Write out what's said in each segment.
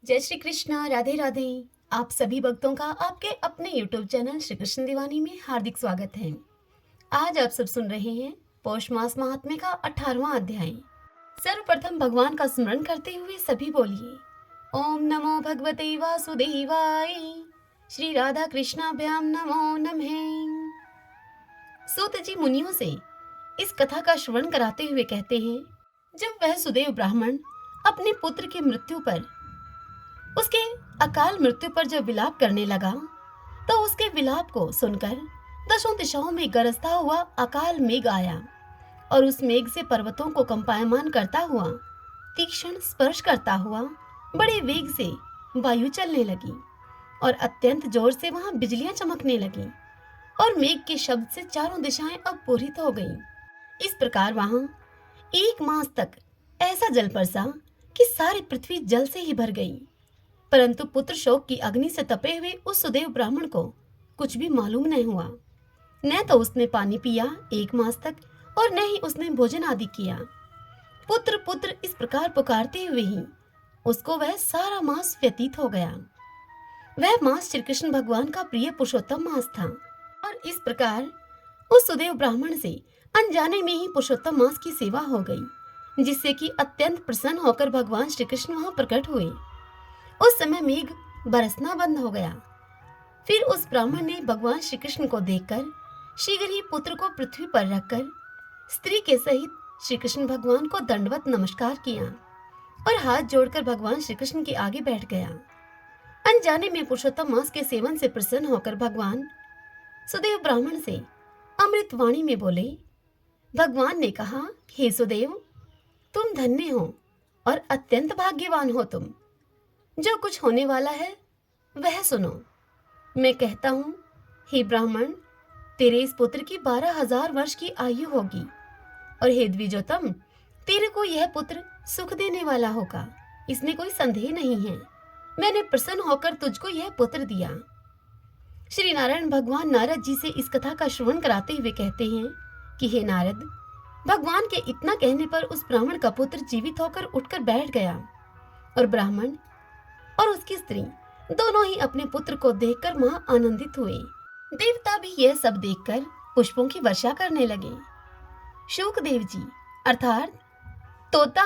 जय श्री कृष्णा, राधे राधे। आप सभी भक्तों का आपके अपने YouTube चैनल श्री कृष्ण दीवानी में हार्दिक स्वागत है। आज आप सब सुन रहे हैं पौष मास महात्म्य का 18वां अध्याय। सर्वप्रथम भगवान का स्मरण करते हुए सभी बोलिए ओम नमो भगवते वासुदेवाय। श्री राधा कृष्णाभ्याम नमो नमः। सूत जी मुनियों से इस कथा का श्रवण कराते हुए कहते हैं, जब वह सुदेव ब्राह्मण अपने पुत्र की मृत्यु पर उसके अकाल मृत्यु पर जब विलाप करने लगा तो उसके विलाप को सुनकर दशों दिशाओं में गरजता हुआ अकाल मेघ आया और उस मेघ से पर्वतों को कंपायमान करता हुआ, तीक्ष्ण स्पर्श करता हुआ बड़े वेग से वायु चलने लगी और अत्यंत जोर से वहां बिजलियां चमकने लगी और मेघ के शब्द से चारों दिशाएं अब पूरित हो गईं। इस प्रकार वहां 1 मास तक ऐसा जल बरसा कि सारी पृथ्वी जल से ही भर गई। परंतु पुत्र शोक की अग्नि से तपे हुए उस सुदेव ब्राह्मण को कुछ भी मालूम नहीं हुआ। न तो उसने पानी पिया 1 मास तक और न ही उसने भोजन आदि किया। पुत्र पुत्र इस प्रकार पुकारते हुए ही उसको वह सारा मास व्यतीत हो गया। वह मास श्री कृष्ण भगवान का प्रिय पुरुषोत्तम मास था और इस प्रकार उस सुदेव ब्राह्मण से अनजाने में ही पुरुषोत्तम मास की सेवा हो गई, जिससे कि अत्यंत प्रसन्न होकर भगवान श्री कृष्ण वहां प्रकट हुए। उस समय मेघ बरसना बंद हो गया। फिर उस ब्राह्मण ने भगवान श्री कृष्ण को देखकर शीघ्र ही पुत्र को पृथ्वी पर रखकर स्त्री के सहित श्री कृष्ण भगवान को दंडवत नमस्कार किया और हाथ जोड़कर भगवान श्री कृष्ण के आगे बैठ गया। अनजाने में पुरुषोत्तम मास के सेवन से प्रसन्न होकर भगवान सुदेव ब्राह्मण से अमृत वाणी में बोले। भगवान ने कहा, हे सुदेव, तुम धन्य हो और अत्यंत भाग्यवान हो। तुम जो कुछ होने वाला है वह सुनो। मैं कहता हूं, हे ब्राह्मण, तेरे इस पुत्र की 12,000 वर्ष की आयु होगी और हे द्विजोतम, तेरे को यह पुत्र सुख देने वाला होगा, इसमें कोई संदेह नहीं है। मैंने प्रसन्न होकर तुझको यह पुत्र दिया। श्री नारायण भगवान नारद जी से इस कथा का श्रवण कराते हुए कहते हैं कि हे नारद, भगवान के इतना कहने पर उस ब्राह्मण का पुत्र जीवित होकर उठकर बैठ गया और ब्राह्मण और उसकी स्त्री दोनों ही अपने पुत्र को देखकर महा आनंदित हुए। देवता भी यह सब देखकर पुष्पों की वर्षा करने लगे। शुकदेव जी अर्थात तोता,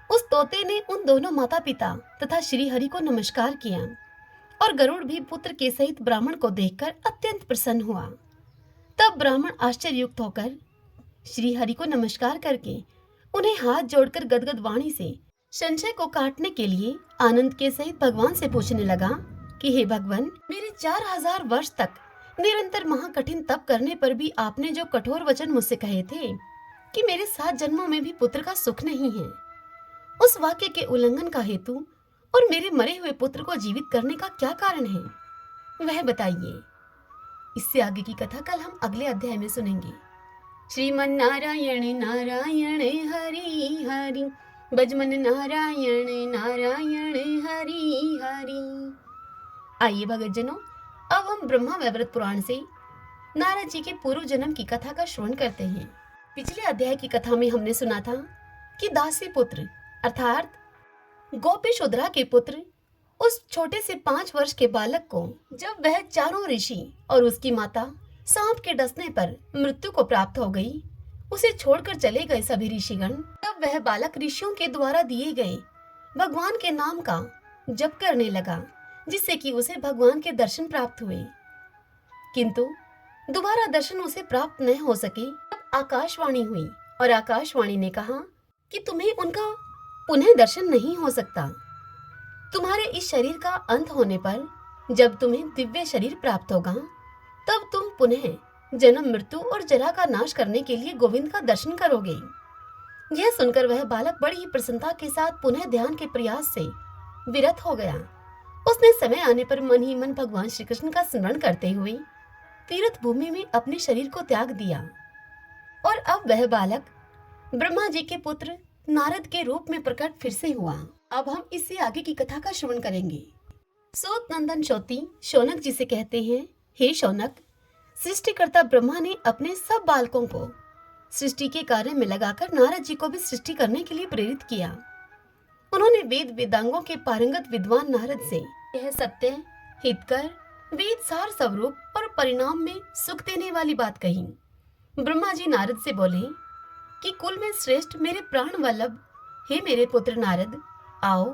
उस तोते ने उन दोनों माता पिता तथा श्री हरि को नमस्कार किया और गरुड़ भी पुत्र के सहित ब्राह्मण को देखकर अत्यंत प्रसन्न हुआ। तब ब्राह्मण आश्चर्ययुक्त होकर श्री हरि को नमस्कार करके उन्हें हाथ जोड़कर गदगद वाणी से संशय को काटने के लिए आनंद के सहित भगवान से पूछने लगा कि हे भगवान, मेरे 4,000 वर्ष तक निरंतर महाकठिन तप करने पर भी आपने जो कठोर वचन मुझसे कहे थे कि मेरे 7 जन्मों में भी पुत्र का सुख नहीं है, उस वाक्य के उल्लंघन का हेतु और मेरे मरे हुए पुत्र को जीवित करने का क्या कारण है, वह बताइए। इससे आगे की कथा कल हम अगले अध्याय में सुनेंगे। श्रीमन नारायण नारायण हरि हरि, बजमन नारायण नारायण हरि हरि। आइए भगतजनों, अब हम ब्रह्मा वैवर्त पुराण से नारद जी के पूर्व जन्म की कथा का श्रवण करते हैं। पिछले अध्याय की कथा में हमने सुना था कि दासी पुत्र अर्थात गोपीशूद्रा के पुत्र उस छोटे से 5 वर्ष के बालक को जब वह चारों ऋषि और उसकी माता सांप के डसने पर मृत्यु को प्राप्त हो गई, उसे छोड़कर चले गए सभी ऋषिगण। तब वह बालक ऋषियों के द्वारा दिए गए भगवान के नाम का जप करने लगा, जिससे कि उसे भगवान के दर्शन प्राप्त हुए। किंतु दोबारा दर्शन उसे प्राप्त न हो सके। तब आकाशवाणी हुई और आकाशवाणी ने कहा कि तुम्हें उनका पुनः दर्शन नहीं हो सकता। तुम्हारे इस शरीर का अंत होने पर जब तुम्हें दिव्य शरीर प्राप्त होगा, तब तुम पुनः जन्म मृत्यु और जरा का नाश करने के लिए गोविंद का दर्शन करोगे। यह सुनकर वह बालक बड़ी ही प्रसन्नता के साथ पुनः ध्यान के प्रयास से विरत हो गया। उसने समय आने पर मन ही मन भगवान श्री कृष्ण का स्मरण करते हुए तीर्थ भूमि में अपने शरीर को त्याग दिया और अब वह बालक ब्रह्मा जी के पुत्र नारद के रूप में प्रकट फिर से हुआ। अब हम इससे आगे की कथा का श्रवण करेंगे। सूत नंदन शौती शौनक जी से कहते हैं, हे शौनक, सृष्टिकर्ता ब्रह्मा ने अपने सब बालकों को सृष्टि के कार्य में लगाकर नारद जी को भी सृष्टि करने के लिए प्रेरित किया। उन्होंने वेद वेदांगों के पारंगत विद्वान नारद से यह सत्य, हितकर, वेद सार स्वरूप और परिणाम में सुख देने वाली बात कही। ब्रह्मा जी नारद से बोले कि कुल में श्रेष्ठ मेरे प्राण वल्लभ, हे मेरे पुत्र नारद, आओ,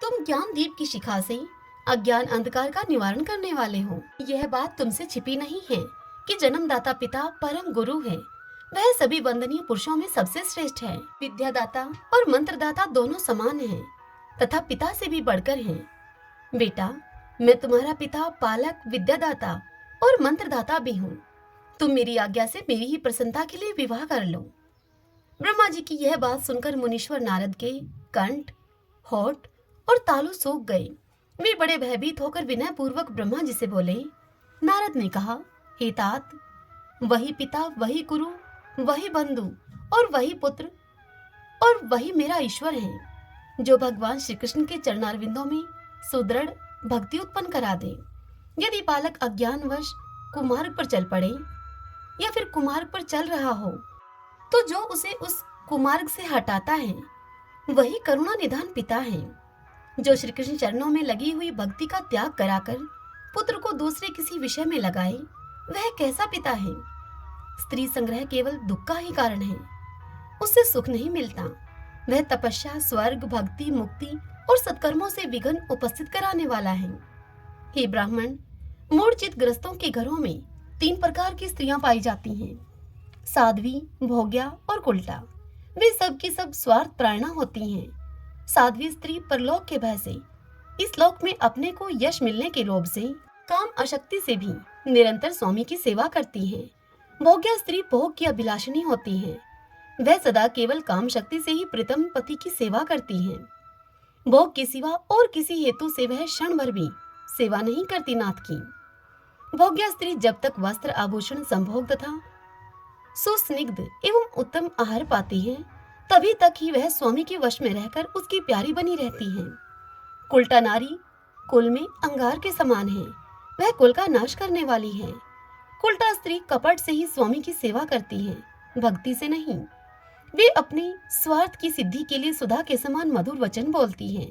तुम ज्ञान दीप की शिखा से अज्ञान अंधकार का निवारण करने वाले हो। यह बात तुमसे छिपी नहीं है कि जन्मदाता पिता परम गुरु है। वह सभी वंदनीय पुरुषों में सबसे श्रेष्ठ है। विद्यादाता और मंत्रदाता दोनों समान हैं तथा पिता से भी बढ़कर हैं। बेटा, मैं तुम्हारा पिता, पालक, विद्यादाता और मंत्रदाता भी हूँ। तुम मेरी आज्ञा से मेरी ही प्रसन्नता के लिए विवाह कर लो। ब्रह्मा जी की यह बात सुनकर मुनीश्वर नारद के कंठ, होठ और तालु सूख गए। वे बड़े भयभीत होकर विनय पूर्वक ब्रह्मा जी से बोले। नारद ने कहा, हे तात, वही पिता, वही गुरु, वही बंधु और वही पुत्र और वही मेरा ईश्वर है, जो भगवान श्री कृष्ण के चरणारविंदों में सुदृढ़ भक्ति उत्पन्न करा दे। यदि बालक अज्ञानवश कुमार्ग पर चल पड़े या फिर कुमार्ग पर चल रहा हो, तो जो उसे उस कुमार्ग से हटाता है वही करुणा निधान पिता है। जो श्री कृष्ण चरणों में लगी हुई भक्ति का त्याग कराकर पुत्र को दूसरे किसी विषय में लगाए, वह कैसा पिता है। स्त्री संग्रह केवल दुख का ही कारण है, उससे सुख नहीं मिलता। वह तपस्या, स्वर्ग, भक्ति, मुक्ति और सत्कर्मों से विघ्न उपस्थित कराने वाला है। हे ब्राह्मण, मूढ़चित ग्रस्तों के घरों में 3 प्रकार की स्त्रियां पाई जाती हैं, साध्वी, भोग्या और कुल्टा। वे सब की सब स्वार्थ प्राणा होती हैं। साध्वी स्त्री परलोक के भय से, इस लोक में अपने को यश मिलने के लोभ से, काम आसक्ति से भी निरंतर स्वामी की सेवा करती है। भोग्या स्त्री भोग की अभिलाषिणी होती है। वह सदा केवल काम शक्ति से ही प्रीतम पति की सेवा करती है। भोग के सिवा और किसी हेतु से वह क्षण भर भी सेवा नहीं करती नाथ की। भोग्या स्त्री जब तक वस्त्र, आभूषण, संभोग तथा सुस्निग्ध एवं उत्तम आहार पाती है, तभी तक ही वह स्वामी के वश में रहकर उसकी प्यारी बनी रहती है। कुल्टा नारी कुल में अंगार के समान है, वह कुल का नाश करने वाली है। कुल्टा स्त्री कपट से ही स्वामी की सेवा करती है, भक्ति से नहीं। वे अपने स्वार्थ की सिद्धि के लिए सुधा के समान मधुर वचन बोलती हैं।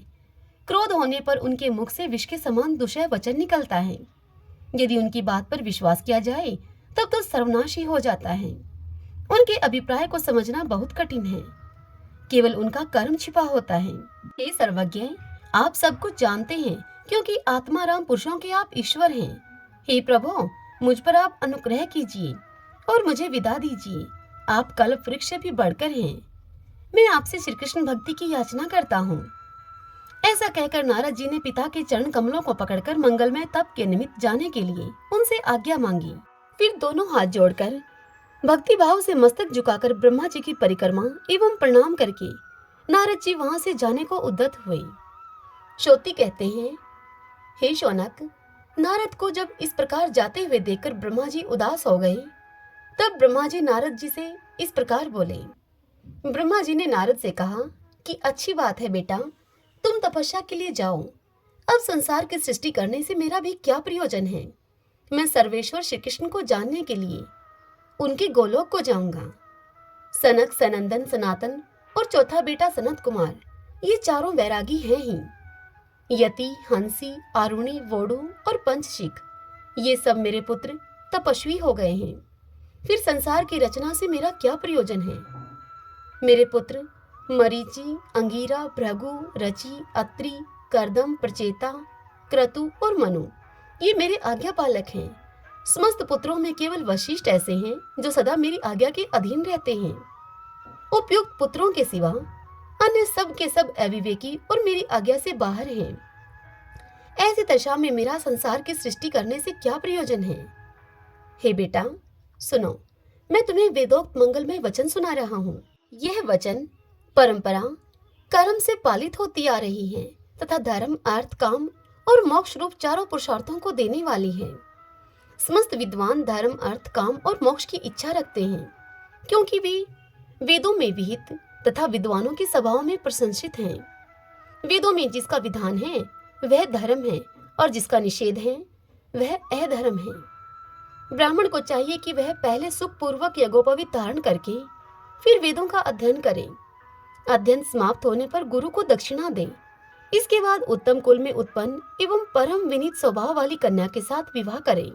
क्रोध होने पर उनके मुख से विष के समान दुष्य वचन निकलता है। यदि उनकी बात पर विश्वास किया जाए तब तो सर्वनाश ही हो जाता है। उनके अभिप्राय को समझना बहुत कठिन है, केवल उनका कर्म छिपा होता है। हे सर्वज्ञ, आप सब कुछ जानते हैं, क्योंकि आत्माराम पुरुषों के आप ईश्वर हैं। हे प्रभु, मुझ पर आप अनुग्रह कीजिए और मुझे विदा दीजिए। आप कल्प वृक्ष से भी बढ़कर हैं। मैं आपसे श्री कृष्ण भक्ति की याचना करता हूँ। ऐसा कहकर नारद जी ने पिता के चरण कमलों को पकड़कर मंगलमय तप के निमित्त जाने के लिए उनसे आज्ञा मांगी। फिर दोनों हाथ जोड़कर भक्ति भाव से मस्तक झुकाकर ब्रह्मा जी की परिक्रमा एवं प्रणाम करके नारद जी वहां से जाने को उद्यत हुए। श्रोती कहते हैं, हे शौनक, नारद को जब इस प्रकार जाते हुए देखकर ब्रह्मा जी उदास हो गए, तब ब्रह्मा जी नारद जी से इस प्रकार बोले। ब्रह्मा जी ने नारद से कहा कि अच्छी बात है बेटा, तुम तपस्या के लिए जाओ। अब संसार की सृष्टि करने से मेरा भी क्या प्रयोजन है। मैं सर्वेश्वर श्री कृष्ण को जानने के लिए उनके गोलोक को जाऊंगा। सनक, सनंदन, सनातन और चौथा बेटा सनत कुमार, ये चारों वैरागी हैं ही। यति, हंसी, आरुणि, वोडु और पंचशिख, ये सब मेरे पुत्र तपस्वी हो गए हैं। फिर संसार की रचना से मेरा क्या प्रयोजन है। मेरे पुत्र मरीचि, अंगीरा, भृगु, रचि, अत्रि, कर्दम, प्रचेता, क्रतु और मनु, ये मेरे आज्ञा पालक हैं। समस्त पुत्रों में केवल वशिष्ठ ऐसे हैं जो सदा मेरी आज्ञा के अधीन रहते हैं। उपयुक्त पुत्रों के सिवा अन्य सब के सब अविवेकी और मेरी आज्ञा से बाहर हैं। ऐसी दशा में मेरा संसार की सृष्टि करने से क्या प्रयोजन है। हे बेटा सुनो, मैं तुम्हें वेदोक्त मंगलमय वचन सुना रहा हूँ। यह वचन परंपरा कर्म से पालित होती आ रही है तथा धर्म, अर्थ, काम और मोक्ष रूप चारों पुरुषार्थों को देने वाली है। समस्त विद्वान धर्म, अर्थ, काम और मोक्ष की इच्छा रखते हैं, क्योंकि वे वेदों में विहित तथा विद्वानों के स्वभाव में प्रशंसित हैं। वेदों में जिसका विधान है वह धर्म है और जिसका निषेध है वह अधर्म है। ब्राह्मण को चाहिए कि वह पहले सुख पूर्वक यज्ञोपवीत धारण करके फिर वेदों का अध्ययन करे। अध्ययन समाप्त होने पर गुरु को दक्षिणा दें। इसके बाद उत्तम कुल में उत्पन्न एवं परम विनीत स्वभाव वाली कन्या के साथ विवाह करें।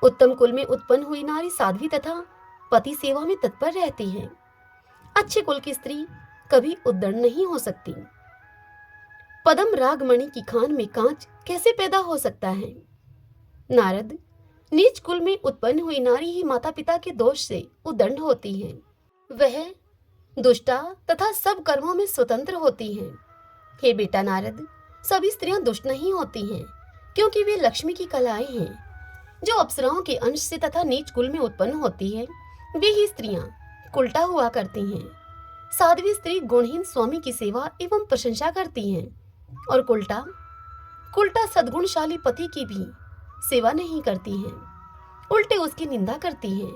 उत्तम कुल में उत्पन्न हुई नारी साध्वी तथा पति सेवा में तत्पर रहती है। अच्छे कुल की स्त्री कभी उद्दंड नहीं हो सकती। पदम रागमणि की खान में कांच कैसे पैदा हो सकता है? नारद, नीच कुल में उत्पन्न हुई नारी ही माता पिता के दोष से उद्दंड होती है। वह दुष्टा तथा सब कर्मों में स्वतंत्र होती हैं। हे बेटा नारद, सभी स्त्रियां दुष्ट नहीं होती हैं, क्योंकि वे लक्ष्मी की कलाएं हैं। जो अप्सराओं के अंश से तथा नीच कुल में उत्पन्न होती है, वे ही स्त्रियां कुलटा हुआ करती हैं। साध्वी स्त्री गुणहीन स्वामी की सेवा एवं प्रशंसा करती हैं, और कुलटा सद्गुणशाली पति की भी सेवा नहीं करती हैं, उल्टे उसकी निंदा करती हैं।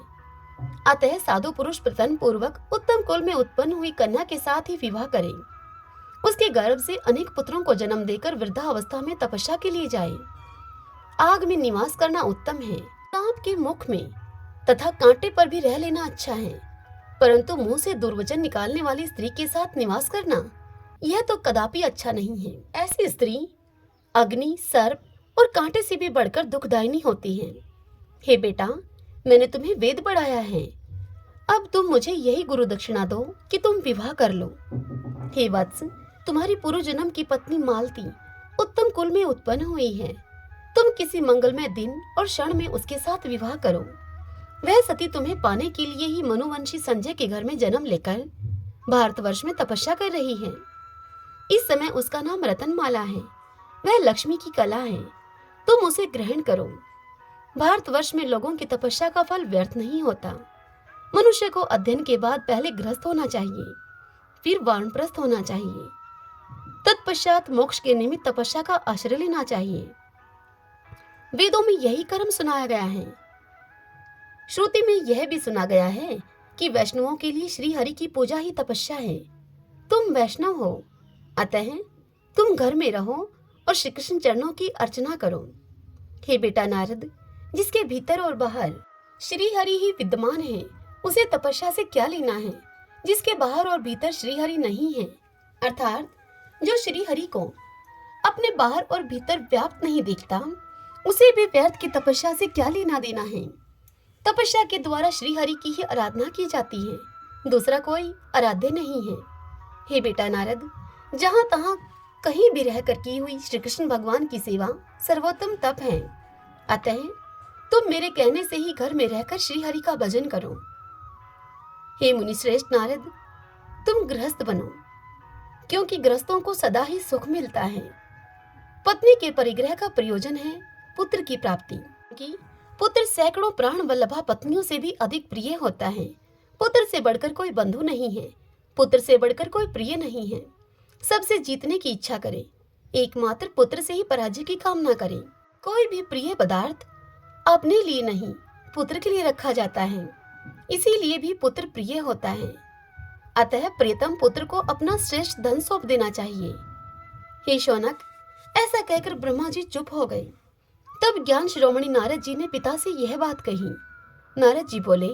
अतः साधु पुरुष प्रतन पूर्वक उत्तम कुल में उत्पन्न हुई कन्या के साथ ही विवाह करें। उसके गर्भ से अनेक पुत्रों को जन्म देकर वृद्धावस्था में तपस्या के लिए जाए। आग में निवास करना उत्तम है। सांप के मुख में तथा कांटे पर भी रह लेना अच्छा है, परंतु मुंह से दुर्वचन निकालने वाली स्त्री के साथ निवास करना यह तो कदापि अच्छा नहीं है। ऐसी स्त्री अग्नि, सर्प और कांटे से भी बढ़कर दुखदायिनी होती है। हे बेटा, मैंने तुम्हें वेद पढ़ाया है, अब तुम मुझे यही गुरु दक्षिणा दो कि तुम विवाह कर लो। हे वत्स, तुम्हारी पूर्व जन्म की पत्नी मालती उत्तम कुल में उत्पन्न हुई है। तुम किसी मंगलमय दिन और क्षण में उसके साथ विवाह करो। वह सती तुम्हें पाने के लिए ही मनुवंशी संजय के घर में जन्म लेकर भारतवर्ष में तपस्या कर रही है। इस समय उसका नाम रतनमाला है। वह लक्ष्मी की कला है, तुम उसे ग्रहण करो। भारतवर्ष में लोगों की तपस्या का फल व्यर्थ नहीं होता। मनुष्य को अध्ययन के बाद पहले गृहस्थ होना चाहिए, फिर वानप्रस्थ होना चाहिए, तत्पश्चात मोक्ष के निमित्त तपस्या का आश्रय लेना चाहिए। वेदों में यही कर्म सुनाया गया है। श्रुति में यह भी सुना गया है कि वैष्णवों के लिए श्री हरि की पूजा ही तपस्या है। तुम वैष्णव हो, अतः तुम घर में रहो और श्री कृष्ण चरणों की अर्चना करो। हे बेटा नारद, जिसके भीतर और बाहर श्री हरि ही विद्यमान है, उसे तपस्या से क्या लेना है। जिसके बाहर और भीतर श्री हरि नहीं है, अर्थात जो श्री हरि को अपने बाहर और भीतर व्याप्त नहीं देखता, उसे भी व्यर्थ की तपस्या से क्या लेना देना है। तपस्या के द्वारा श्री हरि की ही आराधना की जाती है, दूसरा कोई आराध्य नहीं है। हे बेटा नारद, जहाँ तहाँ कहीं भी रहकर की हुई श्री कृष्ण भगवान की सेवा सर्वोत्तम तप है। अतः तुम मेरे कहने से ही घर में रहकर श्री हरि का भजन करो। हे मुनि श्रेष्ठ नारद, तुम गृहस्थ बनो, क्योंकि गृहस्थों को सदा ही सुख मिलता है। पत्नी के परिग्रह का प्रयोजन है पुत्र की प्राप्ति, कि पुत्र सैकड़ों प्राण वल्लभा पत्नियों से भी अधिक प्रिय होता है। पुत्र से बढ़कर कोई बंधु नहीं है, पुत्र से बढ़कर कोई प्रिय नहीं है। सबसे जीतने की इच्छा करे, एकमात्र पुत्र से ही पराजय की कामना करे। कोई भी प्रिय पदार्थ अपने लिए नहीं, पुत्र के लिए रखा जाता है, इसीलिए भी पुत्र प्रिय होता है। अतः प्रियतम पुत्र को अपना श्रेष्ठ धन सौंप देना चाहिए। हे शौनक, ऐसा कहकर ब्रह्मा जी चुप हो गए। तब ज्ञान शिरोमणि नारद जी ने पिता से यह बात कही। नारद जी बोले,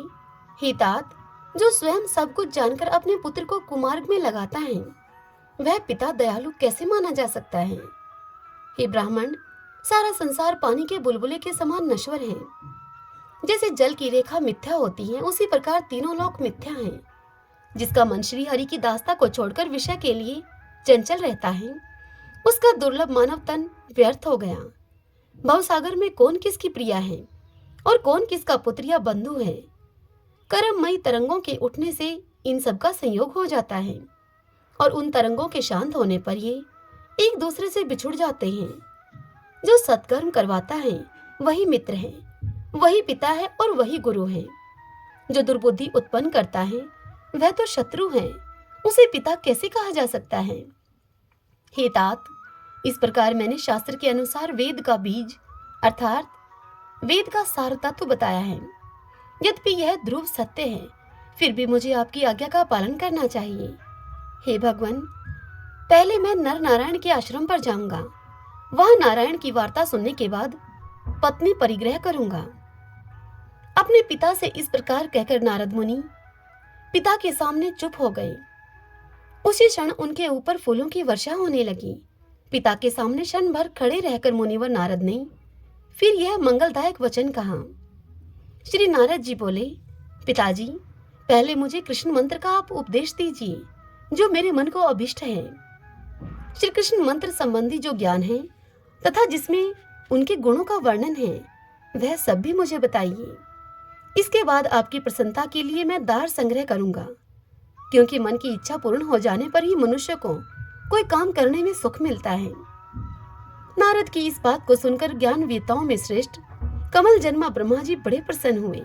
हे तात, जो स्वयं सब कुछ जानकर अपने पुत्र को कुमार्ग में लगाता है, वह पिता दयालु कैसे माना जा सकता है। हे ब्राह्मण, सारा संसार पानी के बुलबुले के समान नश्वर है। जैसे जल की रेखा मिथ्या होती है, उसी प्रकार तीनों लोक मिथ्या हैं। जिसका मन श्री हरि की दास्ता को छोड़कर विषय के लिए चंचल रहता है, उसका दुर्लभ मानव तन व्यर्थ हो गया। भवसागर में कौन किसकी प्रिया है और कौन किसका पुत्र या बंधु है। कर्ममयी तरंगों के उठने से इन सब का संयोग हो जाता है, और उन तरंगों के शांत होने पर ये एक दूसरे से बिछुड़ जाते हैं। जो सत्कर्म करवाता है वही मित्र है, वही पिता है और वही गुरु है। जो दुर्बुद्धि उत्पन्न करता है वह तो शत्रु है, उसे पिता कैसे कहा जा सकता है। हे तात, इस प्रकार मैंने शास्त्र के अनुसार वेद का बीज अर्थात वेद का सार तत्व बताया है। यद्यपि यह ध्रुव सत्य है, फिर भी मुझे आपकी आज्ञा का पालन करना चाहिए। हे भगवान, पहले मैं नर नारायण के आश्रम पर जाऊंगा, वहां नारायण की वार्ता सुनने के बाद पत्नी परिग्रह करूंगा। अपने पिता से इस प्रकार कहकर नारद मुनि पिता के सामने चुप हो गए। उसी क्षण उनके ऊपर फूलों की वर्षा होने लगी। पिता के सामने क्षण भर खड़े रहकर मुनिवर नारद ने फिर यह मंगलदायक वचन कहा। श्री नारद जी बोले, पिताजी, पहले मुझे कृष्ण मंत्र का आप उपदेश दीजिए जो मेरे मन को अभिष्ट है। श्री कृष्ण मंत्र संबंधी जो ज्ञान है तथा जिसमें उनके गुणों का वर्णन है वह सब भी मुझे बताइए। इसके बाद आपकी प्रसन्नता के लिए मैं दार संग्रह करूंगा, क्योंकि मन की इच्छा पूर्ण हो जाने पर ही मनुष्य को कोई काम करने में सुख मिलता है। नारद की इस बात को सुनकर ज्ञानवेताओं में श्रेष्ठ कमल जन्मा ब्रह्मा जी बड़े प्रसन्न हुए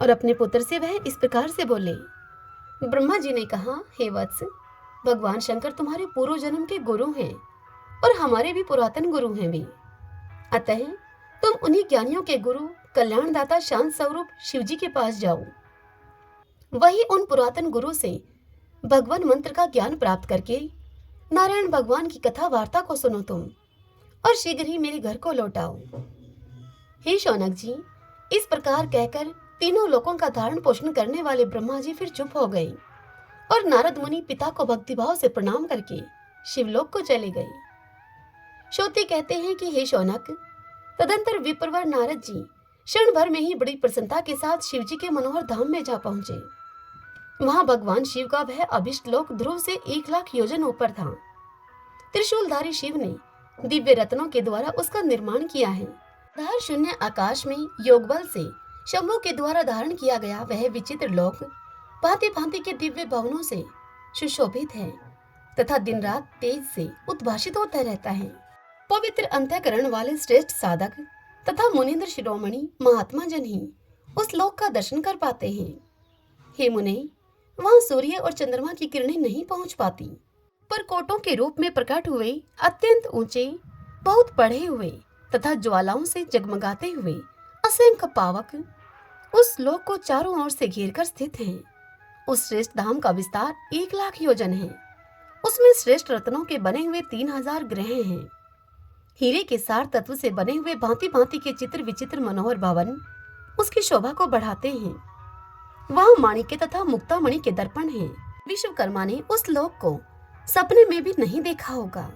और अपने पुत्र से वह इस प्रकार से बोले। ब्रह्मा जी ने कहा, हे वत्स, भगवान शंकर तुम्हारे पूर्व जन्म के गुरु हैं और हमारे भी पुरातन गुरु हैं भी। अतः तुम उन्हीं ज्ञानियों के गुरु कल्याणदाता शांत स्वरूप शिव जी के पास जाओ। वही उन पुरातन गुरु से भगवान मंत्र का ज्ञान प्राप्त करके नारायण भगवान की कथा वार्ता को सुनो तुम और शीघ्र ही मेरे घर को लौटाओ। हे शौनक जी, इस प्रकार कहकर तीनों लोकों का धारण पोषण करने वाले ब्रह्मा जी फिर चुप हो गए और नारद मुनि पिता को भक्तिभाव से प्रणाम करके शिवलोक को चले गए। श्रोते कहते हैं कि हे शौनक, तदंतर विप्रवर नारद जी क्षण भर में ही बड़ी प्रसन्नता के साथ शिव जी के मनोहर धाम में जा पहुंचे। वहां भगवान शिव का वह अभिष्ट लोक ध्रुव से 1,00,000 योजन ऊपर था। त्रिशूलधारी शिव ने दिव्य रत्नों के द्वारा उसका निर्माण किया है। धार शून्य आकाश में योग बल से शंभु के द्वारा धारण किया गया वह विचित्र लोक भांति भांति के दिव्य भवनों से सुशोभित है तथा दिन रात तेज से उद्भाषित होता रहता है। पवित्र अंतःकरण वाले श्रेष्ठ साधक तथा मुनींद्र शिरोमणि महात्मा जन ही उस लोक का दर्शन कर पाते हैं। हे मुने, वहां सूर्य और चंद्रमा की किरणें नहीं पहुंच पाती, पर कोटों के रूप में प्रकट हुए अत्यंत ऊंचे, बहुत बढ़े हुए तथा ज्वालाओं से जगमगाते हुए असंख्य पावक उस लोक को चारों ओर से घेर कर स्थित हैं। उस श्रेष्ठ धाम का विस्तार 1,00,000 योजन है। उसमें श्रेष्ठ रत्नों के बने हुए 3,000 ग्रह हैं। हीरे के सार तत्व से बने हुए भांति भांति के चित्र विचित्र मनोहर भवन उसकी शोभा को बढ़ाते हैं। वहाँ माणिक्य तथा मुक्तामणि के दर्पण हैं। विश्वकर्मा ने उस लोक को सपने में भी नहीं देखा होगा।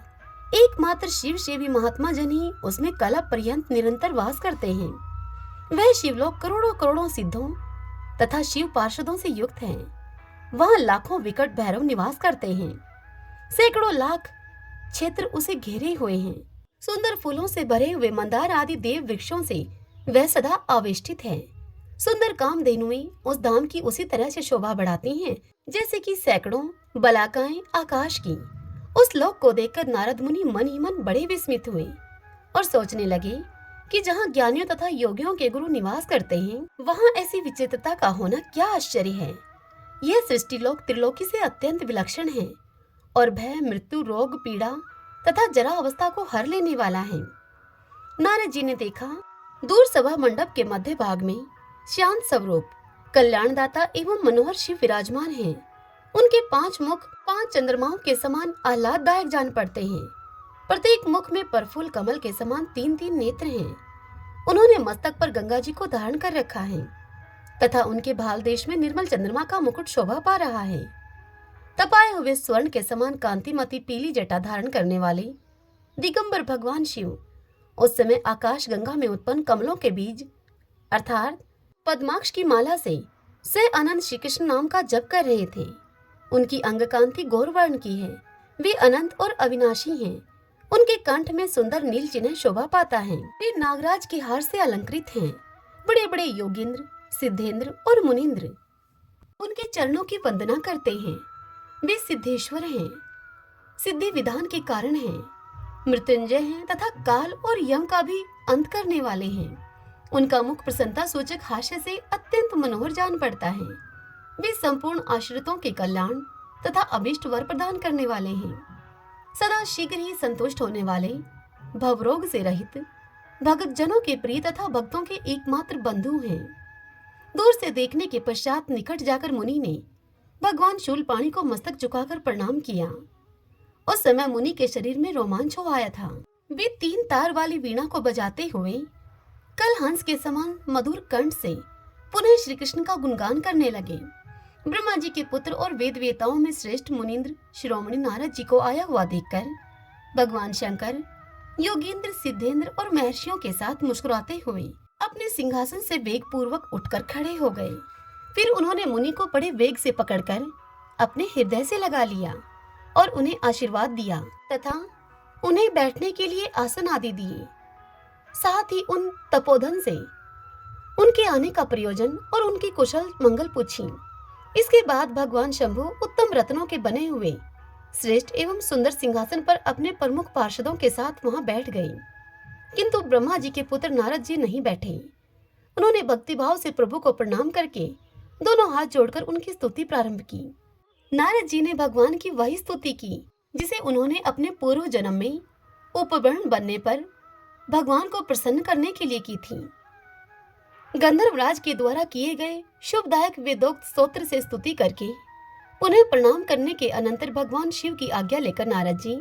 एकमात्र शिव सेवी महात्मा जन ही उसमें कला पर्यंत निरंतर वास करते हैं। वह शिवलोक करोड़ों करोड़ों सिद्धों तथा शिव पार्षदों से युक्त है। वहाँ लाखों विकट भैरव निवास करते हैं। सैकड़ों लाख क्षेत्र उसे घेरे हुए हैं। सुंदर फूलों से भरे हुए मंदार आदि देव वृक्षों से वह सदा आवेष्टित है। सुंदर कामधेनुएं उस धाम की उसी तरह से शोभा बढ़ाती हैं जैसे कि सैकड़ों बलाकाएं आकाश की। उस लोक को देखकर नारद मुनि मन ही मन बड़े विस्मित हुए और सोचने लगे कि जहाँ ज्ञानियों तथा योगियों के गुरु निवास करते हैं, वहाँ ऐसी विचित्रता का होना क्या आश्चर्य है। यह सृष्टि लोक त्रिलोकी से अत्यंत विलक्षण है और भय, मृत्यु, रोग, पीड़ा तथा जरा अवस्था को हर लेने वाला है। नारद जी ने देखा, दूर सभा मंडप के मध्य भाग में शांत स्वरूप कल्याणदाता एवं मनोहर शिव विराजमान हैं। उनके 5 मुख 5 चंद्रमाओं के समान आह्लाददायक जान पड़ते हैं। प्रत्येक मुख में परफुल कमल के समान 3-3 नेत्र हैं। उन्होंने मस्तक पर गंगा जी को धारण कर रखा है तथा उनके भाल देश में निर्मल चंद्रमा का मुकुट शोभा पा रहा है। तपाए हुए स्वर्ण के समान कांतिमती पीली जटा धारण करने वाले दिगंबर भगवान शिव उस समय आकाश गंगा में उत्पन्न कमलों के बीज अर्थात पद्माक्ष की माला से अनंत श्री कृष्ण नाम का जप कर रहे थे। उनकी अंग कांति गौर वर्ण की है। वे अनंत और अविनाशी हैं। उनके कंठ में सुंदर नील चिन्ह शोभा पाता है। वे नागराज के हार से अलंकृत हैं। बड़े बड़े योगींद्र, सिद्धेंद्र और मुनींद्र उनके चरणों की वंदना करते हैं। वे सिद्धेश्वर हैं, सिद्धि विधान के कारण हैं, मृत्युंजय हैं तथा काल और यम का भी अंत करने वाले हैं। उनका मुख प्रसन्नता सूचक हास्य से अत्यंत मनोहर जान पड़ता है। वे संपूर्ण आश्रितों के कल्याण तथा अभिष्ट वर प्रदान करने वाले हैं। सदा शीघ्र ही संतुष्ट होने वाले, भवरोग से रहित, भगत जनों के प्रिय तथा भक्तों के एकमात्र बंधु हैं। दूर से देखने के पश्चात निकट जाकर मुनि ने भगवान शूलपाणी को मस्तक झुकाकर प्रणाम किया। उस समय मुनि के शरीर में रोमांच हो आया था। वे 3 तार वाली वीणा को बजाते हुए कल हंस के समान मधुर कंठ से पुनः श्री कृष्ण का गुणगान करने लगे। ब्रह्मा जी के पुत्र और वेद वेताओं में श्रेष्ठ मुनीन्द्र शिरोमणि नारद जी को आया हुआ देखकर भगवान शंकर योगेंद्र, सिद्धेंद्र और महर्षियों के साथ मुस्कुराते हुए अपने सिंहासन से वेग पूर्वक उठकर खड़े हो गए। फिर उन्होंने मुनि को बड़े वेग से पकड़कर अपने हृदय से लगा लिया और उन्हें आशीर्वाद दिया तथा उन्हें बैठने के लिए आसन आदि दिए। साथ ही उन तपोधन से उनके आने का प्रयोजन और उनकी कुशल मंगल पूछी। इसके बाद भगवान शंभु उत्तम रत्नों के बने हुए श्रेष्ठ एवं सुंदर सिंहासन पर अपने प्रमुख पार्षदों के साथ वहां बैठ गए। किंतु ब्रह्मा जी के पुत्र नारद जी नहीं बैठे। उन्होंने भक्तिभाव से प्रभु को प्रणाम करके दोनों हाथ जोड़कर उनकी स्तुति प्रारंभ की। नारद जी ने भगवान की वही स्तुति की जिसे उन्होंने अपने पूर्व जन्म में उपवर्ण बनने पर भगवान को प्रसन्न करने के लिए की थी। गंधर्वराज के द्वारा किए गए शुभदायक वेदोक्त स्तोत्र से स्तुति करके उन्हें प्रणाम करने के अनंतर भगवान शिव की आज्ञा लेकर नारद जी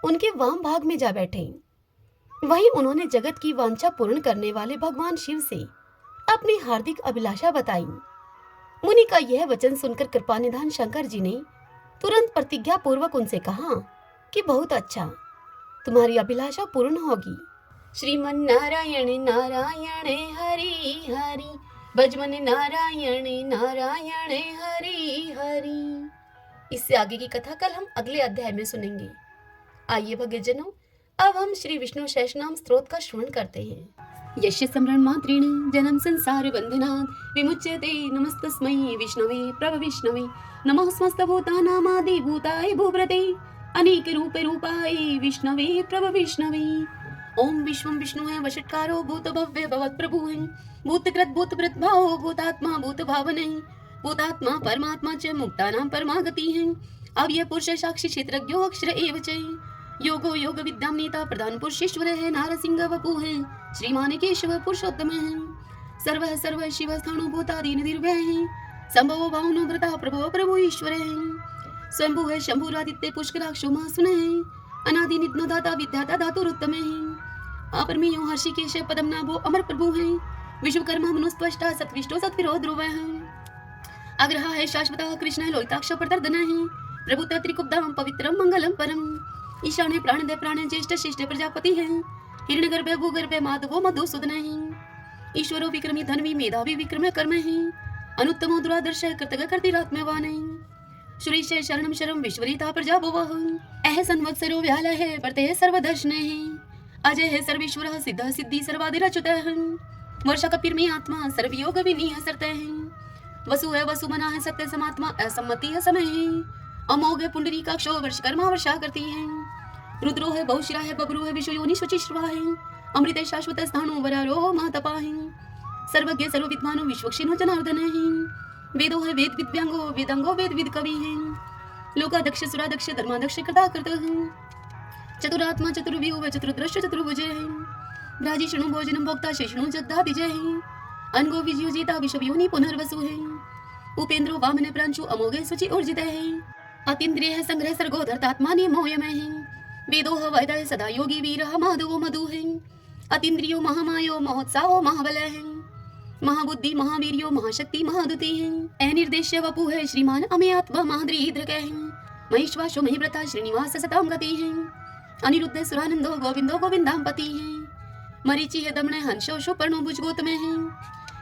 उनके वाम भाग में जा बैठे। वहीं उन्होंने जगत की वांछा पूर्ण करने वाले भगवान शिव से अपनी हार्दिक अभिलाषा बताई। मुनि का यह वचन सुनकर कृपानिधान शंकर जी ने तुरंत प्रतिज्ञा पूर्वक उनसे कहा कि बहुत अच्छा, तुम्हारी अभिलाषा पूर्ण होगी। श्रीमन नारायण नारायण हरि हरि, भजमन नारायण नारायण हरि हरि। इससे आगे की कथा कल हम अगले अध्याय में सुनेंगे। आइए भक्तजनों, अब हम श्री विष्णु सहस्रनाम स्तोत्र का श्रवण करते हैं। यस्य स्मरण मात्रेण जन्म संसार बंधनात् विमुच्यते, नमस्तस्मै विष्णवे प्रभ विष्णवे, नमः समस्त भूतानामादि भूताय भूव्रते, अनेक रूपे रूपाय विष्णवे प्रभ विष्णवे। ओम विश्वं विष्णुः वषट्कारो भूत भव्य भवत् प्रभुः, भूतकृत भूतभृत भावो भूतात्मा भूत भावने, भूतात्मा परमात्मा च मुक्तानां परमागति है। अब यह पुरुष साक्षी क्षेत्रज्ञो अक्षर एव च, योगो योग विद्याम नेता प्रधान पुरुषेश्वर है, नारसिंह वपु है, श्रीमान केशव पुरुषोत्तम है, सर्व शिव स्थाणु भूतादि निर्भय है, संभव भावनो व्रता प्रभो प्रभु ईश्वर है, स्वयंभु है शंभुरादित्य पुष्कराक्षो महासुन है, अनादि नित्नो दाता विद्याता धातुरुत्तम है, अपरमेयो हर्षिकेश पदम नाभो अमर प्रभु है, विश्वकर्मा मनुस्त्वष्टा सत्विष्टो सत्विरो ध्रुव है, अग्रहा है शाश्वता कृष्ण लोहिताक्ष प्रदर्दन है, प्रभु त्रिकुब्धाम पवित्रम मंगलम परम, ईशाने प्राणदय प्राण ज्येष्ठ श्रेष्ठ प्रजापति है, हिरण्यगर्भ भूगर्भ माधवो मधुसूदन है, ईश्वरो विक्रमी धनवी मेधावी विक्रम कर्म है, अनुत्तमो दुरादर्श कृतज्ञ कर्तिरात्म्यवान है, सुरेश शरणम शरम विश्वरीता प्रजा भुवः, अह संवत्सरो व्याल है परते सर्वदर्शन है, अजय है सर्वेश्वर सिद्ध सिद्धि सर्वादिरच्युत है, वर्षा कपिर्मे आत्मा सर्वयोग विनीय सरते है, वसु है वसुमना है सत्य समात्मा असम्मति है समय है, अमोघ है पुंडरीकाक्षो वर्षकर्मा वर्षा करती है, रुद्रो है बहुशिरा है बब्रू है विश्व योनि शुचिश्रवा है, अमृत शाश्वत स्थानो वरारो महातपा है, सर्वज्ञ सर्वविद्वानो विश्वक्षिणो जनार्दन है, वेदो है वेद विद्यांगो वेदांगो वेद विद कवि है, लोकादक्ष सुरादक्ष धर्मादक्ष कृता कृत है, चतुरात्मा चतुर्व्यूह व चतुर्दृश्य चतुर्भुज है, भ्राजिष्णु भोजनम भोक्ता शेषणु जगदा विजय है, अनगो विजयोजिता विश्व योनि पुनर्वसु है, उपेंद्रो वामन प्रांशु अमोघे सुचि ऊर्जित है, अतीन्द्रिय है संग्रह सर्गो धर्तात्मा नियमोयमय है, वेदो वैदय सदा योगी वीर माधवो मधु है, अतीन्द्रियो महामायो महोत्साहो महाबल है, महाबुद्धि महावीर्यो महाशक्ति महादुति है, अनिर्देश्य वपु है श्रीमान अमे आत्मा महाद्रीद्रक है, महेश्वासो महिव्रता श्रीनिवास सताम गति है, अनिरुद्ध सुरानंदो गोविंदो गोविंदांपति है, मरीचि है दमन हंसो सुपर्णो भुजगोतम है,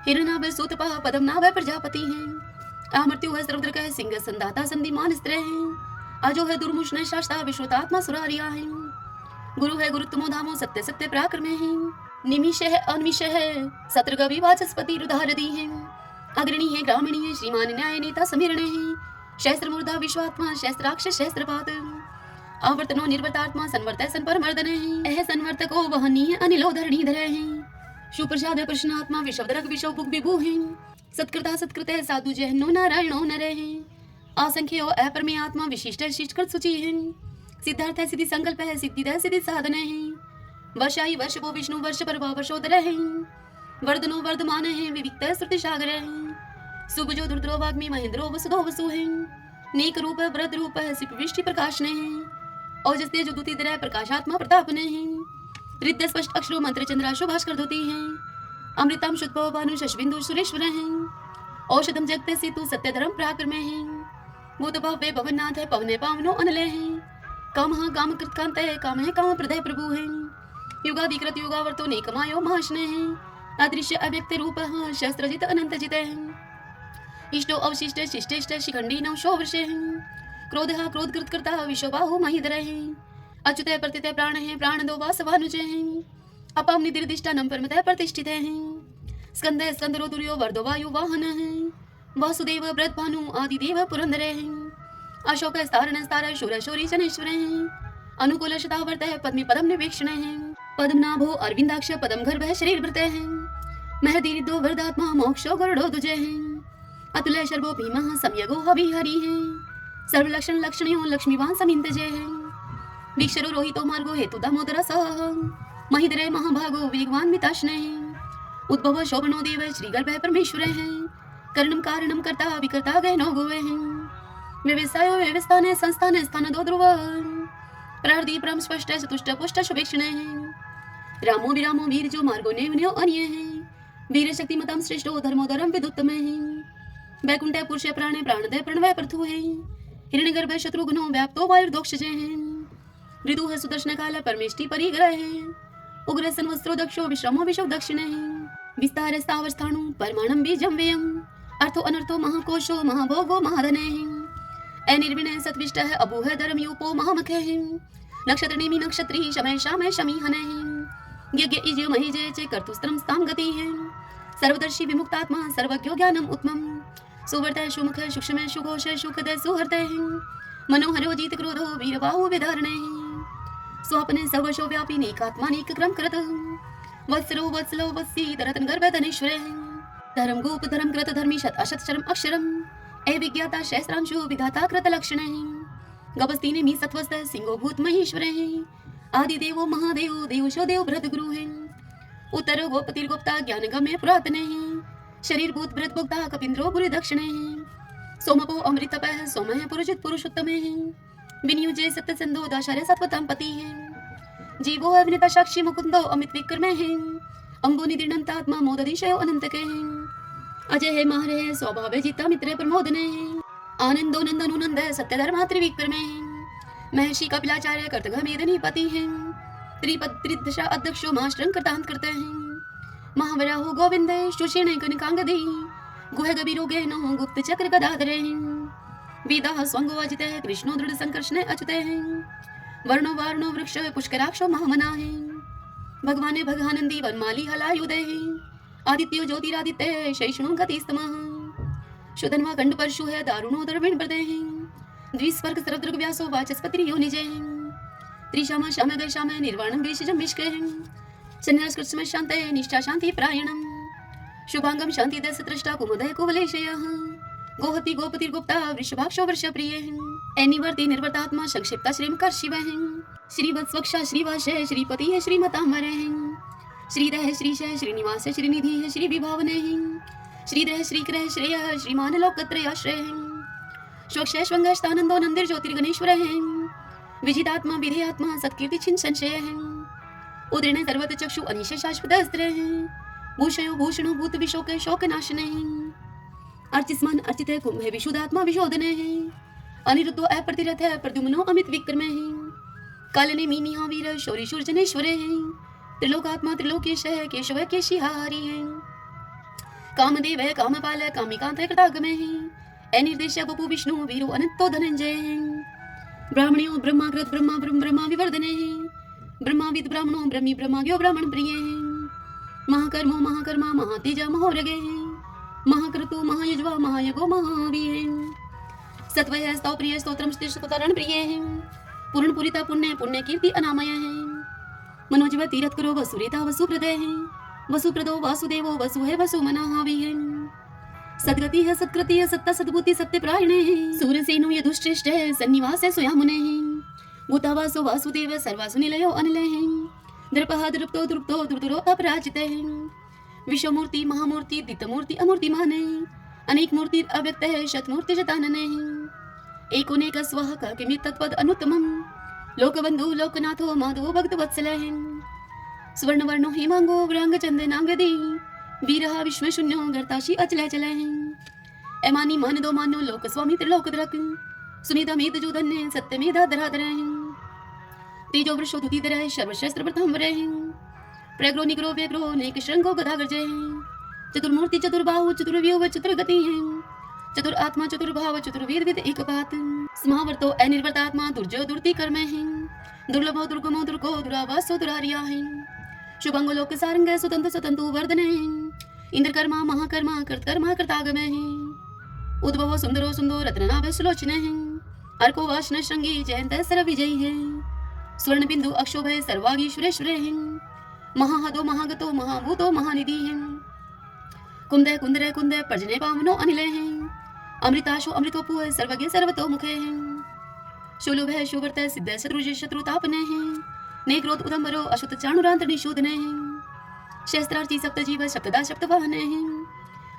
हिरणाभ सूतपा पद्मनाभ प्रजापति है, अमृत्यु है सर्वद्रक है सिंह संदाता संधिमान स्त्र है, अजो है दुर्मुष्ण शास्ता विश्वतात्मा सुरारिया है, गुरु है गुरुत्तमो धामो सत्य सत्य पराक्रम है, निमिष है अनिमिष है सत्रगवि वाचस्पति रुधारदी है, अग्रणी है ग्रामीणी है श्रीमान न्याय नेता समीरण है, शस्त्र मूर्धा विश्वात्मा शस्त्राक्ष शस्त्रपात, आवर्तनो निर्वर्तात्मा संवर्तय संपरमर्दन है, एह संवर्तको वहनीय अनिलो धरणीधर है, सुप्रसाद प्रश्नात्मा विश्वदरक विश्व भुग विभु है, सत्कृता सत्कृत साधु जहनो नारायणो नर है, असंख्यो अपरमे आत्मा विशिष्ट शिष्टकृत सूचि है, सिद्धार्थ है सिद्धि संकल्प है सिद्धिदय सिद्धि साधन है, वर्षाई वर्ष वो विष्णु वर्ष पर वर्षोदर है, वर्धनो वर्धमान है विविक्त श्रुति सागर है, सुभजो दुर्द्रो वाग्मी महेंद्रो वसुधो वसु है, नेक रूप वृद्ध रूप है सिपविष्टि प्रकाश ने है, ओजस्ते जो दुति दर प्रकाशात्मा प्रताप ने है, रिद्ध स्पष्ट अक्षरो मंत्र चंद्राशो भास्कर धोती है, अमृतम शुद्ध भानु शशबिंदु सुरेश्वर है, औषधम जगते से तू सत्य धर्म प्राकृत में है। भूत भव्य भवनाथ है, पवने पावनो अनले है। काम काम कृतकांत है, काम है काम प्रदय प्रभु है। युगाधिकृत युगावर्तो नेकमायो महाशने है। अदृश्य अव्यक्त रूप शस्त्रजित अनंत जित है। इष्टो अवशिष्ट शिष्टेष्ट शिखंडी नवशो वर्षे है। क्रोध क्रोध कृत करता विश्वबाहु महिधर है। अच्युत प्रतित प्राण है, प्राण दो वासवानुज है। अपम निदिर्दिष्टानम परमतः प्रतिष्ठित है। स्कंद स्कंदरो तुर्यो वर्धो वायु वाहन है। वासुदेव व्रत भानु आदिदेव पुरंदर है। अशोक स्तारण स्तार शूर शौरी शनेश्वर है। अनुकूल शतावर्त है, पद्मी पदम निवेक्षण है। पद्मनाभो अरविंदाक्ष पदम गर्भ शरीर भृत है। महदीरिदो वरदात्मा मोक्षो गरुडो दुजय है। अतुल शर्वो भीमः सम्यगो हविहरि है। सर्वलक्षण लक्षणयो लक्ष्मीवान समिंत जय है। वीक्षरो रोहितो मार्गो हेतु दामोदर सह। महिधरे महाभागो वेगवान मिताश्न है। उद्भव शोभनो देव श्रीगर्भ परमेश्वर है। कर्णम कारणम कर्ता विकर्ता गहनो गोवे है। व्यवसायो व्यवस्थान संस्थान स्थान दो ध्रुव। प्रार्दी परम स्पष्ट चतुष्ट पुष्ट शुभेक्षण है। रामो विरामो वीर जो मार्गो नेवन्यो अन्य है। वीर शक्ति मतम श्रेष्ठो धर्मो धर्म विदुत्तम है। वैकुंठ पुरुष प्राणे प्राणदय प्रणवय प्रथु है। हिरण्यगर्भ शत्रुघ्नो व्याप्तो वायुर्दोक्ष है। ऋतु है सुदर्शन काल परमेष्टि परिग्रह है। उग्र संवस्त्रो दक्षो विश्रमो विशव दक्षिण है। विस्तार स्थावर स्थाणु परमाणम बीजम व्ययम। अर्थो अनर्थो महाकोशो महाभोगो महाधने है। अनिर्विणय सत्विष्ट है, अभु है धर्म यूपो महामख है। नक्षत्र नेमि नक्षत्री शमय शामय शमी हने है। यज्ञ इज महीजे चे कर्तुस्त्रम स्थाम गति है। सर्वदर्शी विमुक्तात्मा सर्वज्ञो ज्ञानम उत्तमम। सुवर्त सुमुख सूक्ष्म सुघोष सुखद सुहृत है। मनोहरो जीत क्रोधो वीरबाहु विधारण है। स्वप्ने सर्वशो व्यापी नेकात्मानेक क्रम करत। वत्सरो वत्सलो वत्सी दरतन गर्भ धनेश्वर है। धर्म गोप धर्म कृत धर्मी शत अशत शर्म अक्षरम। ए विज्ञाता सहस्रांशु विधाता कृत लक्षण है। गपस्ती ने मी सत्वस्त सिंहो भूत महेश्वर है। आदि देवो महादेव देवशो देव भृत गुरु है। उत्तर गोपतिर गुप्ता ज्ञान गम्य पुरातन है। शरीर भूत भृत भुक्ता कपिंद्रो बुरी दक्षिण है। सोमपो अमृत तपः सोम है पुरुषित पुरुषोत्तम है। विनियुजे सत्य सिंधु दशहरे सत्वतम पति है। जीवो है विनिता साक्षी मुकुंदो अमित विक्रम है। अंबो निदिनंतात्मा मोददिशयो अनंत के है। अजय है माहर है स्वभाव जीता मित्र प्रमोदन है। आनंदो नंदनु नंद सत्य धर्मा त्रिविक्रम है। महर्षि कपिलाचार्य कर्तघ मेदनी पति है। त्रिपद त्रिदशा अध्यक्षो मास्त्रं कृतांत करते हैं। महावराहो गोविंद सुषेण कनकांगदी। गुह गबीरो गहनो गुप्त चक्र गदाधरे हैं। वेदा स्वंगो अजित है, कृष्णो दृढ़ संकर्षण अच्युत है। वर्णो वारणो वृक्ष पुष्कराक्षो महामना है। भगवान भगानंदी वनमाली हलायुदय है। आदित्यो ज्योतिरादित्य शैषणो गतिस्तमः। शुधन्वा खंड परशु है, दारुणो द्रविण हृदय है। द्विस्वर्ग सर्वदृग व्यासो वाचस्पति योनिजय है। त्रिशाम श्याम गय श्याम निर्वाणम वेशजम विष्क है। सन्यास कृष्ण शांत है, निष्ठा शांति प्रायणम। शुभांगम शांति दस त्रिष्टा कुमुदय कुवलेशयः। गोहति गोपति गुप्ता वृषभाक्षो वर्ष प्रिय है। एनिवर्ति निर्वर्तात्मा संक्षिप्ता श्रीमकर शिव है। श्रीवत्स्वक्षा श्रीवास है, श्रीपति है, श्रीमतांबर है। श्रीधर है, श्रीश है, श्रीनिवास है, श्रीनिधि है, श्री विभावन है। श्रीधर श्रीकर श्रेय है, श्रीमान लोकत्रयाश्रय है। स्वक्ष स्वंग स्थानंदो नंदिर ज्योतिर्गणेश्वर है। विजितात्मा विधेयात्मा सत्कीर्ति छिन्न संशय है। उदीर्ण सर्वत चक्षु अनिश शाश्वत अस्त्र है। भूषयो भूषणो भूत विशोक शोक नाशन है। अर्चिस्मान अर्चित है, कुंभ है, विशुद्धात्मा विशोधन है। अनिरुद्धो अप्रतिरथ है, प्रद्युम्नो अमित विक्रम है। कालने मीमी वीर शौरी शूर्जनेश्वर है। त्रिलोकात्मा त्रिलोकेश है, केशव केशिहारी है। कामदेव है, कामपाल है, कामिकांत है, कृतागम है। अनिर्देश बपु विष्णु वीरो अनंतो धनंजय है। ब्राह्मणियों ब्रह्माकृत ब्रह्मा ब्रह्म ब्रह्मा विवर्धन है। ब्रह्माविद ब्राह्मणों ब्रह्मी ब्रह्माग्यो ब्राह्मण प्रिय है। महाकर्मो महाकर्मा महातेजा महोरगे है। महाकृतु महायज्वा महायगो महावीर है। सत्वय स्तव प्रिय स्तोत्रम स्तुतरण प्रिय है। पूर्ण पुरिता पुण्य पुण्य कीर्ति अनामय है। मनोजव तीरथ करो वसुरेता वसुप्रदय है। वसुप्रदो वासुदेवो वसु है वसु मनाहावी है। सदगति है सत्कृति है सत्ता सद्बुद्धि सत्य प्रायण है। सूरसेनो यदुश्रेष्ठ है सन्निवास है स्वयामुने है। भूतावासो वासुदेव सर्वासु निलयो अनिल है। द्रपः द्रुप्तो द्रुप्तो द्रुतुरो अपराजित है। विश्वमूर्ति महामूर्ति दितमूर्ति अमूर्तिमान है। अनेक मूर्ति अव्यक्त है शतमूर्ति शतानन है। एकोनेक स्वः किमित तत्पद अनुत्तमम। लोकबंधु लोकनाथो माधवो भक्त वत्सल है। स्वर्णवर्णो हेमांगो व्रांग चंदनांगदी। वीरः विश्वशून्यो गर्ताशी अचल चल है। ऐमानी मान दो मानो लोक स्वामी त्रिलोक धरक सुनीता मेद जो धन्य सत्य मेधा धराधर तेजो वृषो धुतीधर सर्वशस्त्र प्रथम प्रग्रो निग्रो व्यग्रो नेक श्रृंगो गदागर जय चतुर्मूर्ति चतुर्बाहु चतुर्व्यूह चतुर्गति है चतुर आत्मा चतुर्भाव चतुर्वेद विद एक बात समावर्तो अनिर्वर्तात्मा दुर्जो दुर्ति कर्म है दुर्लभो दुर्गमो दुर्गो दुरावासो दुरारिया है शुभंगो लोक सारंग सुतंतु सुतंतु वर्धन है इंद्र कर्मा महाकर्मा कृतकर्मा कृतागम है उद्भवो सुंदरो सुंदो रत्ननाभ सुलोचन है अर्को वाशन श्रृंगी जयंत सर विजयी है स्वर्ण बिंदु अक्षोभ सर्वागीश्वरेश्वर है महाहदो महागतो महाभूतो महानिधि है कुंदय कुंदरय कुंदय पर्जने पावनो अनिल है अमृताशो अमृतोपु है सर्वज्ञ सर्वतो मुखे है शूलुभ है शुवर्त सिद्ध शत्रुज शत्रुतापने है नेक्रोध उदंबरो अशुत चाणुरांत निशोधने है शस्त्रार्थी सप्त जीव सप्तदा सप्त वाहने है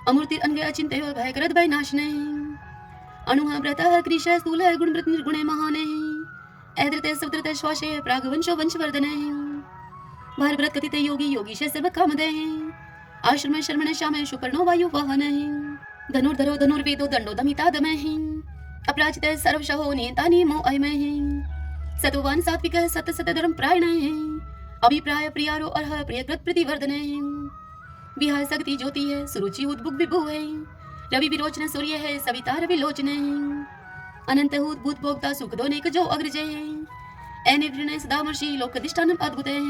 अमूर्ति अन्य अचिंत्य भयकृत भय नाशने है अणुः व्रतः कृश स्थूल गुण वृत निर्गुणे महाने है ऐद्रते सवद्रते श्वासे प्रागवंशो वंशवर्धने है भार व्रत कथित योगी योगी सर्व कामदे है आश्रम शर्मण श्याम शुपर्णो वायु वाहन है धनुर्धरो धनुर्वेदो दंडो दमिता दम है अपराजित सर्वशहो नियंता नियमो अयमय है सतोवान सात्विक सत सत धर्म प्रायण है अभिप्राय प्रियारो अर्ह प्रियकृत प्रतिवर्धन है विहाय शक्ति ज्योति है सुरुचि उद्भुक विभु है रवि विरोचन सूर्य है सविता रवि लोचन है अनंत उद्भूत भोक्ता सुख दोनेक जो अग्रज है अनिर्णय सदामर्षि लोकधिष्ठानम अद्भुत है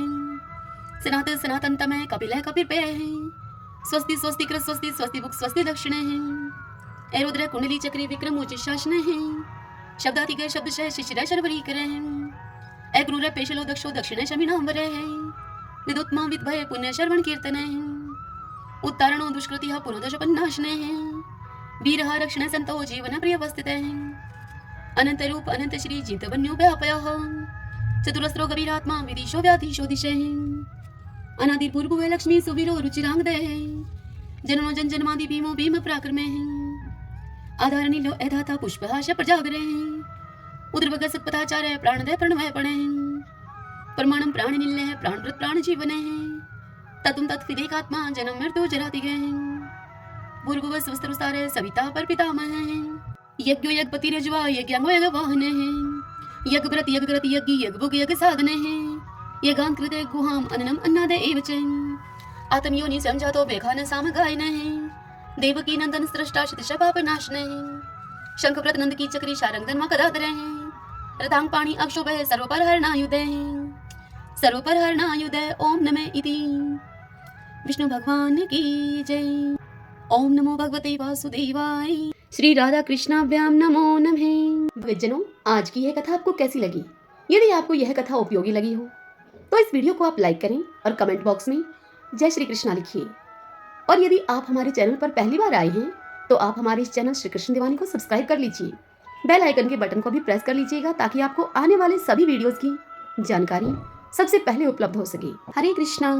सनातन सनातन तमय कपिल है कपिल पे है स्वस्ति स्वस्ति कृत स्वस्ति स्वस्ति भुक स्वस्ति दक्षिण है रुद्र कुंडली चक्री विक्रम उच्च शासन है शब्दातिक शब्द शिशिर शर्वरी करे है क्रूर पेशलो दक्षो दक्षिण शमिनांबर है विदुत्मा विद्भय पुण्य शर्वण कीर्तन है उत्तारणो दुष्कृति पुनोदशपन्नाशने है वीर रक्षण संतो जीवन प्रिय वस्थित है अनंत रूप अनंत श्री जीत वन्यो व्यापय चतुरस्रो गभीरात्मा विदिशो व्याधीशो दिशे अनादि पूर्व लक्ष्मी सुवीरो रुचिरांग है जननो जन जन्मादि भीमो भीम पराक्रमे है आधार नीलो एधाता पुष्पहाश प्रजागरे उद्रवग सत्पथाचार्य प्राणदय प्रणवय पणे परमाणम प्राण नील है प्राणव्रत प्राण जीवन है ततुम तत्विदेकात्मा जन्म मृत्यु जराति गए भूर्भुव स्वस्त्रसारे सविता पर पितामह है यज्ञो यज्ञपति रजवा यज्ञांगो यज्ञ वाहन है यज्ञ व्रत यज्ञ ग्रत यज्ञ यज्ञ भोग यज्ञ साधन है यज्ञां कृते गुहाम अन्नम अन्नाद एव च आत्मयोनि संजातो वेखान साम गायन है देवकी नंदन सृष्टा शतश पाप नाशन है शंखव्रत नंद की चक्री शारंग धर्म कदाधर है रतांग पाणी अक्षोभ है सर्वपर हरणायुध है सर्वपर हरणायुध ओम नमः इति विष्णु भगवान की जय। ओम नमो भगवते वासुदेवाय। श्री राधा कृष्णाभ्याम नमो नमः। भक्तजनों, आज की यह कथा आपको कैसी लगी? यदि आपको यह कथा उपयोगी लगी हो तो इस वीडियो को आप लाइक करें और कमेंट बॉक्स में जय श्री कृष्णा लिखिए। और यदि आप हमारे चैनल पर पहली बार आए हैं तो आप हमारे इस चैनल श्री कृष्ण दीवानी को सब्सक्राइब कर लीजिए। बेल आइकन के बटन को भी प्रेस कर लीजिएगा ताकि आपको आने वाले सभी वीडियोस की जानकारी सबसे पहले उपलब्ध हो सके। हरे कृष्णा।